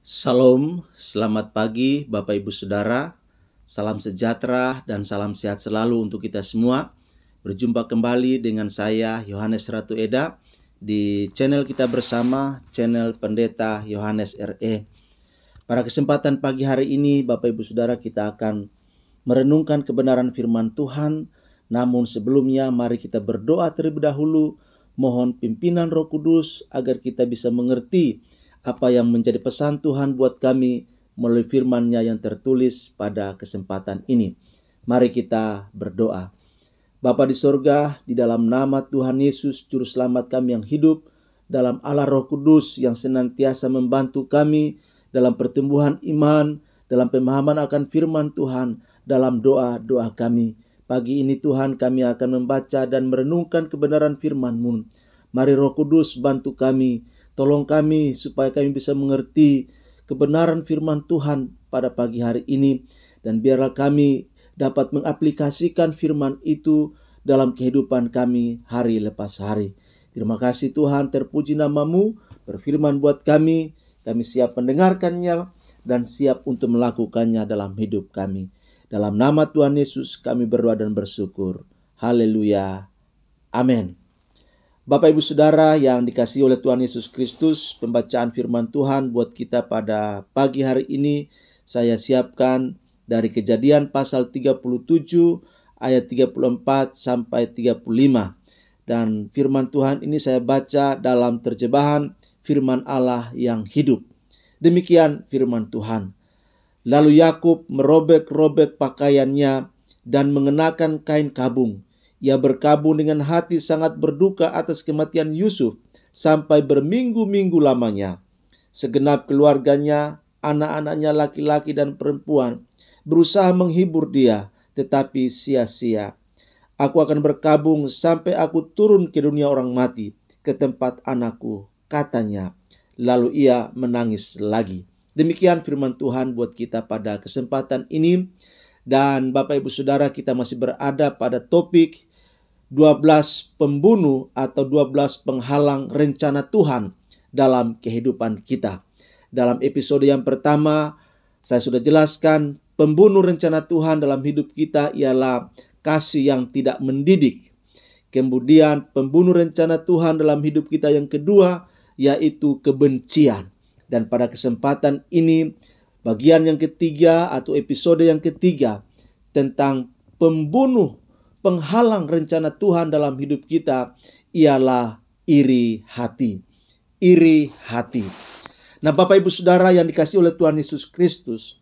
Salam, selamat pagi Bapak Ibu Saudara, salam sejahtera dan salam sehat selalu untuk kita semua. Berjumpa kembali dengan saya Yohanes Ratu Eda di channel kita bersama, channel Pendeta Yohanes RE. Pada kesempatan pagi hari ini Bapak Ibu Saudara, kita akan merenungkan kebenaran firman Tuhan. Namun sebelumnya mari kita berdoa terlebih dahulu, mohon pimpinan Roh Kudus agar kita bisa mengerti apa yang menjadi pesan Tuhan buat kami melalui firman-Nya yang tertulis pada kesempatan ini. Mari kita berdoa. Bapa di sorga, di dalam nama Tuhan Yesus, Juru Selamat kami yang hidup, dalam Allah Roh Kudus yang senantiasa membantu kami dalam pertumbuhan iman, dalam pemahaman akan firman Tuhan, dalam doa-doa kami. Pagi ini Tuhan, kami akan membaca dan merenungkan kebenaran firman-Mu. Mari Roh Kudus bantu kami, tolong kami supaya kami bisa mengerti kebenaran firman Tuhan pada pagi hari ini. Dan biarlah kami dapat mengaplikasikan firman itu dalam kehidupan kami hari lepas hari. Terima kasih Tuhan, terpuji nama-Mu, berfirman buat kami siap mendengarkannya dan siap untuk melakukannya dalam hidup kami. Dalam nama Tuhan Yesus kami berdoa dan bersyukur. Haleluya. Amin. Bapak Ibu Saudara yang dikasihi oleh Tuhan Yesus Kristus, pembacaan firman Tuhan buat kita pada pagi hari ini saya siapkan dari Kejadian pasal 37 ayat 34 sampai 35. Dan firman Tuhan ini saya baca dalam terjemahan firman Allah yang hidup. Demikian firman Tuhan. Lalu Yakub merobek-robek pakaiannya dan mengenakan kain kabung. Ia berkabung dengan hati sangat berduka atas kematian Yusuf sampai berminggu-minggu lamanya. Segenap keluarganya, anak-anaknya laki-laki dan perempuan, berusaha menghibur dia, tetapi sia-sia. Aku akan berkabung sampai aku turun ke dunia orang mati, ke tempat anakku, katanya. Lalu ia menangis lagi. Demikian firman Tuhan buat kita pada kesempatan ini. Dan Bapak Ibu Saudara, kita masih berada pada topik 12 pembunuh atau 12 penghalang rencana Tuhan dalam kehidupan kita. Dalam episode yang pertama, saya sudah jelaskan pembunuh rencana Tuhan dalam hidup kita ialah kasih yang tidak mendidik. Kemudian pembunuh rencana Tuhan dalam hidup kita yang kedua yaitu kebencian. Dan pada kesempatan ini, bagian yang ketiga atau episode yang ketiga tentang penghalang rencana Tuhan dalam hidup kita ialah iri hati. Iri hati. Nah, Bapak Ibu Saudara yang dikasihi oleh Tuhan Yesus Kristus,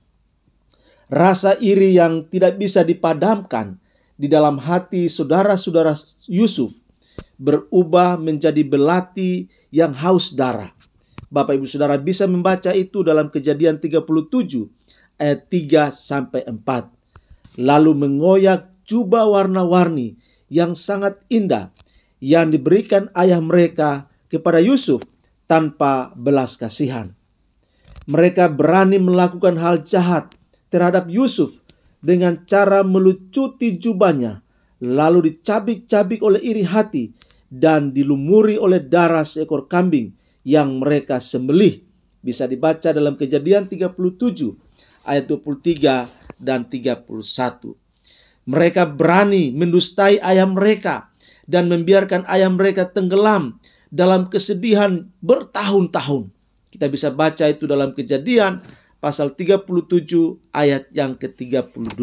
rasa iri yang tidak bisa dipadamkan di dalam hati saudara-saudara Yusuf berubah menjadi belati yang haus darah. Bapak Ibu Saudara bisa membaca itu dalam Kejadian 37 ayat 3 sampai 4. Lalu mengoyak jubah warna-warni yang sangat indah yang diberikan ayah mereka kepada Yusuf tanpa belas kasihan. Mereka berani melakukan hal jahat terhadap Yusuf dengan cara melucuti jubahnya, lalu dicabik-cabik oleh iri hati dan dilumuri oleh darah seekor kambing yang mereka sembelih. Bisa dibaca dalam Kejadian 37 ayat 23 dan 31. Mereka berani mendustai ayah mereka dan membiarkan ayah mereka tenggelam dalam kesedihan bertahun-tahun. Kita bisa baca itu dalam Kejadian pasal 37 ayat yang ke-32.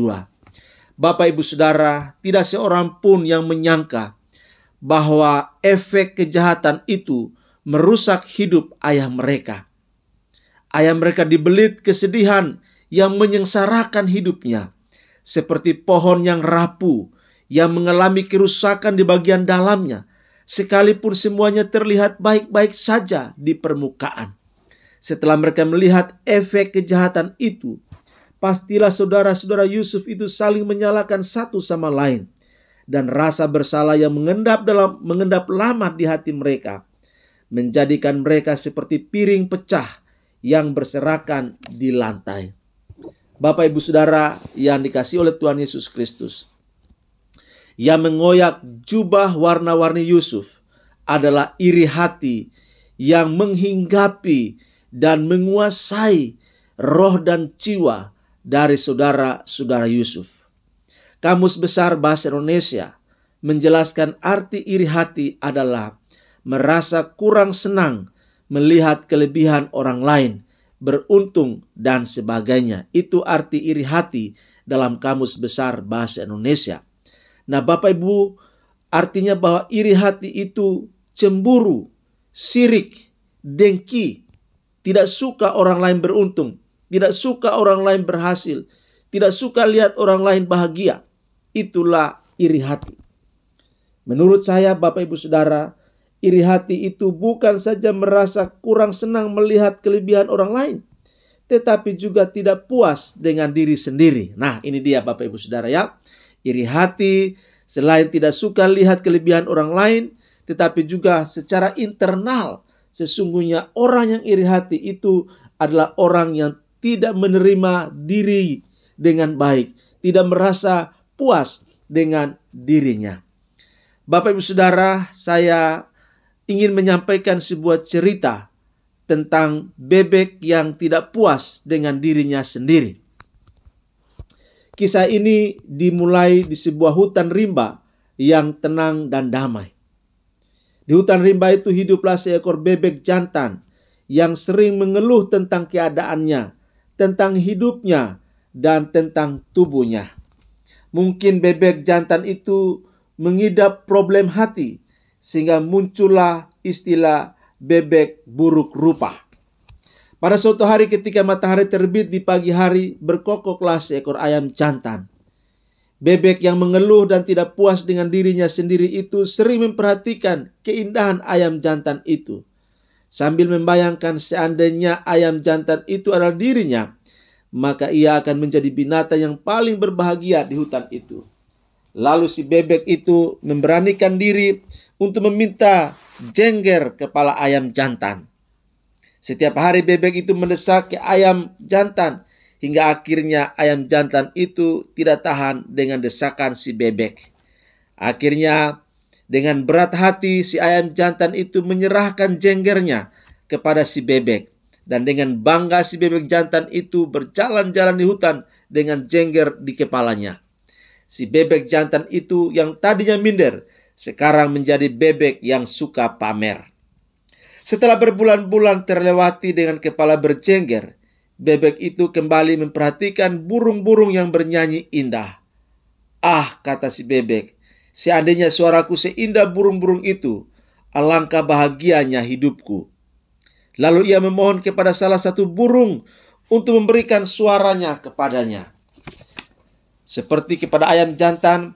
Bapak Ibu Saudara, tidak seorang pun yang menyangka bahwa efek kejahatan itu merusak hidup ayah mereka. Ayah mereka dibelit kesedihan yang menyengsarakan hidupnya. Seperti pohon yang rapuh, yang mengalami kerusakan di bagian dalamnya, sekalipun semuanya terlihat baik-baik saja di permukaan. Setelah mereka melihat efek kejahatan itu, pastilah saudara-saudara Yusuf itu saling menyalahkan satu sama lain. Dan rasa bersalah yang mengendap lama di hati mereka, menjadikan mereka seperti piring pecah yang berserakan di lantai. Bapak Ibu Saudara yang dikasihi oleh Tuhan Yesus Kristus, yang mengoyak jubah warna-warni Yusuf adalah iri hati yang menghinggapi dan menguasai roh dan jiwa dari saudara-saudara Yusuf. Kamus Besar Bahasa Indonesia menjelaskan arti iri hati adalah merasa kurang senang melihat kelebihan orang lain, beruntung, dan sebagainya. Itu arti iri hati dalam Kamus Besar Bahasa Indonesia. Nah, Bapak Ibu, artinya bahwa iri hati itu cemburu, sirik, dengki, tidak suka orang lain beruntung, tidak suka orang lain berhasil, tidak suka lihat orang lain bahagia. Itulah iri hati. Menurut saya, Bapak Ibu Saudara, iri hati itu bukan saja merasa kurang senang melihat kelebihan orang lain, tetapi juga tidak puas dengan diri sendiri. Nah, ini dia Bapak Ibu Saudara ya. Iri hati selain tidak suka lihat kelebihan orang lain, tetapi juga secara internal, sesungguhnya orang yang iri hati itu adalah orang yang tidak menerima diri dengan baik, tidak merasa puas dengan dirinya. Bapak Ibu Saudara, saya ingin menyampaikan sebuah cerita tentang bebek yang tidak puas dengan dirinya sendiri. Kisah ini dimulai di sebuah hutan rimba yang tenang dan damai. Di hutan rimba itu hiduplah seekor bebek jantan yang sering mengeluh tentang keadaannya, tentang hidupnya, dan tentang tubuhnya. Mungkin bebek jantan itu mengidap problem hati, sehingga muncullah istilah bebek buruk rupa. Pada suatu hari ketika matahari terbit di pagi hari, berkokoklah seekor ayam jantan. Bebek yang mengeluh dan tidak puas dengan dirinya sendiri itu sering memperhatikan keindahan ayam jantan itu. Sambil membayangkan seandainya ayam jantan itu adalah dirinya, maka ia akan menjadi binatang yang paling berbahagia di hutan itu. Lalu si bebek itu memberanikan diri untuk meminta jengger kepala ayam jantan. Setiap hari bebek itu mendesak ke ayam jantan, hingga akhirnya ayam jantan itu tidak tahan dengan desakan si bebek. Akhirnya dengan berat hati si ayam jantan itu menyerahkan jenggernya kepada si bebek. Dan dengan bangga si bebek jantan itu berjalan-jalan di hutan dengan jengger di kepalanya. Si bebek jantan itu yang tadinya minder, sekarang menjadi bebek yang suka pamer. Setelah berbulan-bulan terlewati dengan kepala berjengger, bebek itu kembali memperhatikan burung-burung yang bernyanyi indah. Ah, kata si bebek, seandainya suaraku seindah burung-burung itu, alangkah bahagianya hidupku. Lalu ia memohon kepada salah satu burung untuk memberikan suaranya kepadanya. Seperti kepada ayam jantan,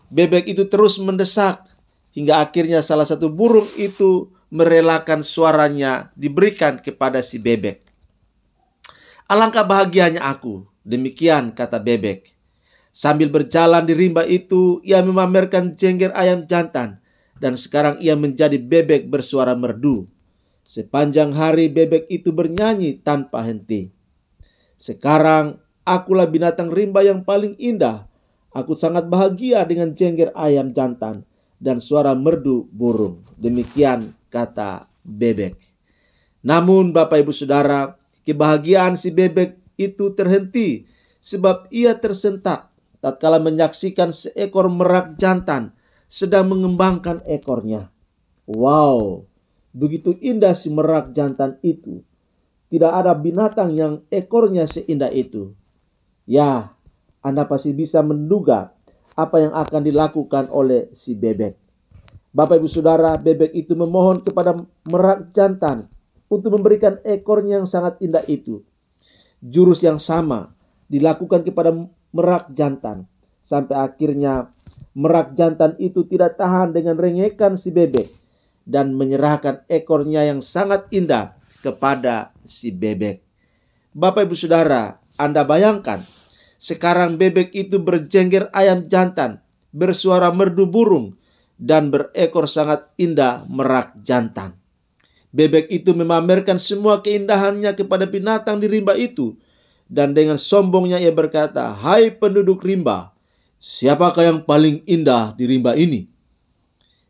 bebek itu terus mendesak, hingga akhirnya salah satu burung itu merelakan suaranya diberikan kepada si bebek. Alangkah bahagianya aku, demikian kata bebek. Sambil berjalan di rimba itu, ia memamerkan jengger ayam jantan, dan sekarang ia menjadi bebek bersuara merdu. Sepanjang hari bebek itu bernyanyi tanpa henti. Sekarang akulah binatang rimba yang paling indah. Aku sangat bahagia dengan jengger ayam jantan dan suara merdu burung. Demikian kata bebek. Namun Bapak Ibu Saudara, kebahagiaan si bebek itu terhenti sebab ia tersentak tatkala menyaksikan seekor merak jantan sedang mengembangkan ekornya. Wow, begitu indah si merak jantan itu. Tidak ada binatang yang ekornya seindah itu. Ya, Anda pasti bisa menduga apa yang akan dilakukan oleh si bebek. Bapak Ibu Saudara, bebek itu memohon kepada merak jantan untuk memberikan ekornya yang sangat indah itu. Jurus yang sama dilakukan kepada merak jantan. Sampai akhirnya merak jantan itu tidak tahan dengan rengekan si bebek dan menyerahkan ekornya yang sangat indah kepada si bebek. Bapak Ibu Saudara, Anda bayangkan, sekarang bebek itu berjengger ayam jantan, bersuara merdu burung, dan berekor sangat indah merak jantan. Bebek itu memamerkan semua keindahannya kepada binatang di rimba itu. Dan dengan sombongnya ia berkata, "Hai penduduk rimba, siapakah yang paling indah di rimba ini?"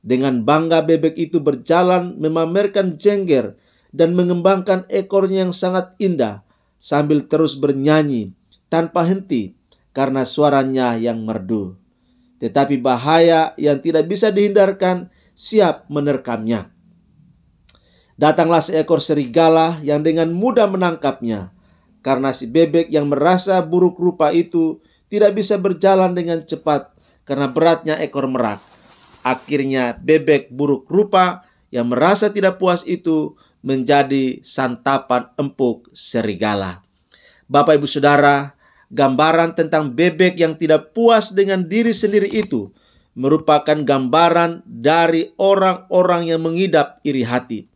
Dengan bangga bebek itu berjalan memamerkan jengger dan mengembangkan ekornya yang sangat indah sambil terus bernyanyi tanpa henti karena suaranya yang merdu. Tetapi bahaya yang tidak bisa dihindarkan siap menerkamnya. Datanglah seekor serigala yang dengan mudah menangkapnya, karena si bebek yang merasa buruk rupa itu tidak bisa berjalan dengan cepat karena beratnya ekor merak. Akhirnya bebek buruk rupa yang merasa tidak puas itu menjadi santapan empuk serigala. Bapak Ibu Saudara, gambaran tentang bebek yang tidak puas dengan diri sendiri itu merupakan gambaran dari orang-orang yang mengidap iri hati.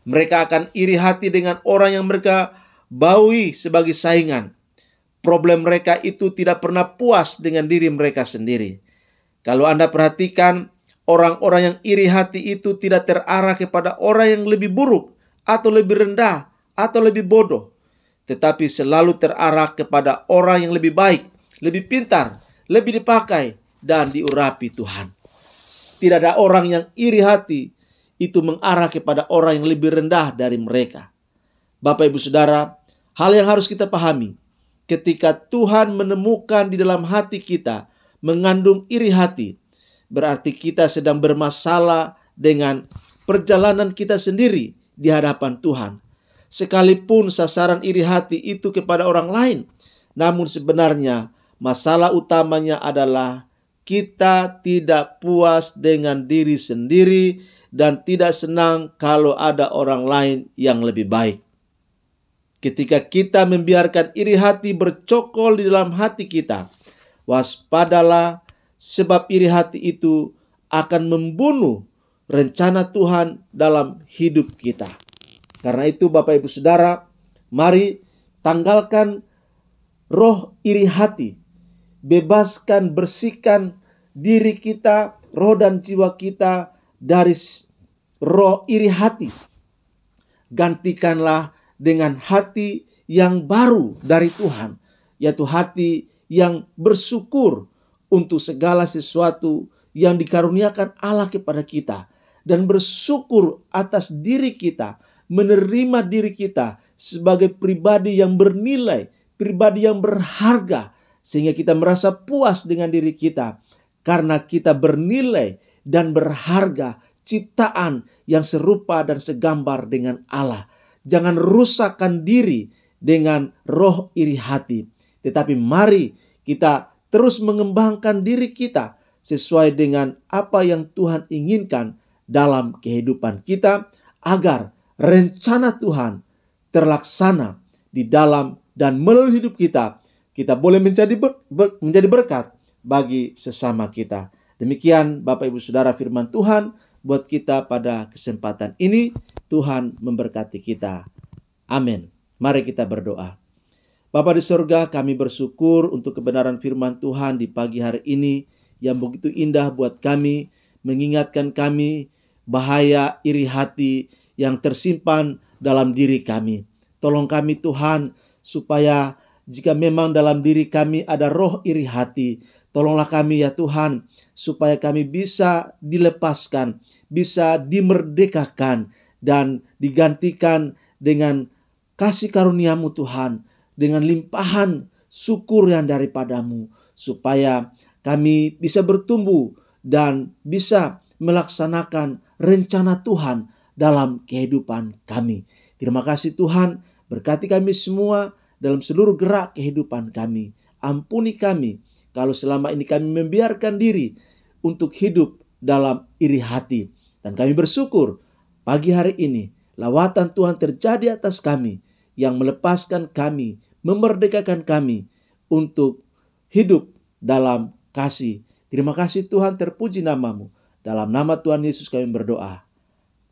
Mereka akan iri hati dengan orang yang mereka baui sebagai saingan. Problem mereka itu tidak pernah puas dengan diri mereka sendiri. Kalau Anda perhatikan, orang-orang yang iri hati itu tidak terarah kepada orang yang lebih buruk atau lebih rendah atau lebih bodoh, tetapi selalu terarah kepada orang yang lebih baik, lebih pintar, lebih dipakai dan diurapi Tuhan. Tidak ada orang yang iri hati itu mengarah kepada orang yang lebih rendah dari mereka. Bapak Ibu Saudara, hal yang harus kita pahami, ketika Tuhan menemukan di dalam hati kita mengandung iri hati, berarti kita sedang bermasalah dengan perjalanan kita sendiri di hadapan Tuhan. Sekalipun sasaran iri hati itu kepada orang lain, namun sebenarnya masalah utamanya adalah kita tidak puas dengan diri sendiri dan tidak senang kalau ada orang lain yang lebih baik. Ketika kita membiarkan iri hati bercokol di dalam hati kita, waspadalah, sebab iri hati itu akan membunuh rencana Tuhan dalam hidup kita. Karena itu Bapak Ibu Saudara, mari tanggalkan roh iri hati. Bebaskan, bersihkan diri kita, roh dan jiwa kita dari roh iri hati. Gantikanlah dengan hati yang baru dari Tuhan, yaitu hati yang bersyukur untuk segala sesuatu yang dikaruniakan Allah kepada kita, dan bersyukur atas diri kita, menerima diri kita sebagai pribadi yang bernilai, pribadi yang berharga, sehingga kita merasa puas dengan diri kita karena kita bernilai dan berharga, ciptaan yang serupa dan segambar dengan Allah. Jangan rusakkan diri dengan roh iri hati, tetapi mari kita terus mengembangkan diri kita sesuai dengan apa yang Tuhan inginkan dalam kehidupan kita, agar rencana Tuhan terlaksana di dalam dan melalui hidup kita. Kita boleh menjadi berkat bagi sesama kita. Demikian Bapak Ibu Saudara firman Tuhan buat kita pada kesempatan ini. Tuhan memberkati kita. Amin. Mari kita berdoa. Bapa di surga, kami bersyukur untuk kebenaran firman Tuhan di pagi hari ini yang begitu indah buat kami, mengingatkan kami bahaya iri hati yang tersimpan dalam diri kami. Tolong kami Tuhan, supaya jika memang dalam diri kami ada roh iri hati, tolonglah kami ya Tuhan, supaya kami bisa dilepaskan, bisa dimerdekakan, dan digantikan dengan kasih karunia-Mu Tuhan, dengan limpahan syukur yang daripadamu, supaya kami bisa bertumbuh dan bisa melaksanakan rencana Tuhan dalam kehidupan kami. Terima kasih Tuhan, berkati kami semua dalam seluruh gerak kehidupan kami. Ampuni kami kalau selama ini kami membiarkan diri untuk hidup dalam iri hati. Dan kami bersyukur pagi hari ini lawatan Tuhan terjadi atas kami, yang melepaskan kami, memerdekakan kami untuk hidup dalam kasih. Terima kasih Tuhan, terpuji nama-Mu. Dalam nama Tuhan Yesus kami berdoa.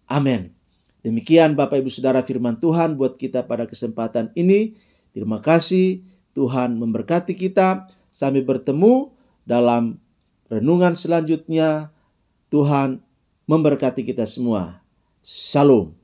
Amin. Demikian Bapak Ibu Saudara firman Tuhan buat kita pada kesempatan ini. Terima kasih, Tuhan memberkati kita. Sampai bertemu dalam renungan selanjutnya. Tuhan memberkati kita semua. Shalom.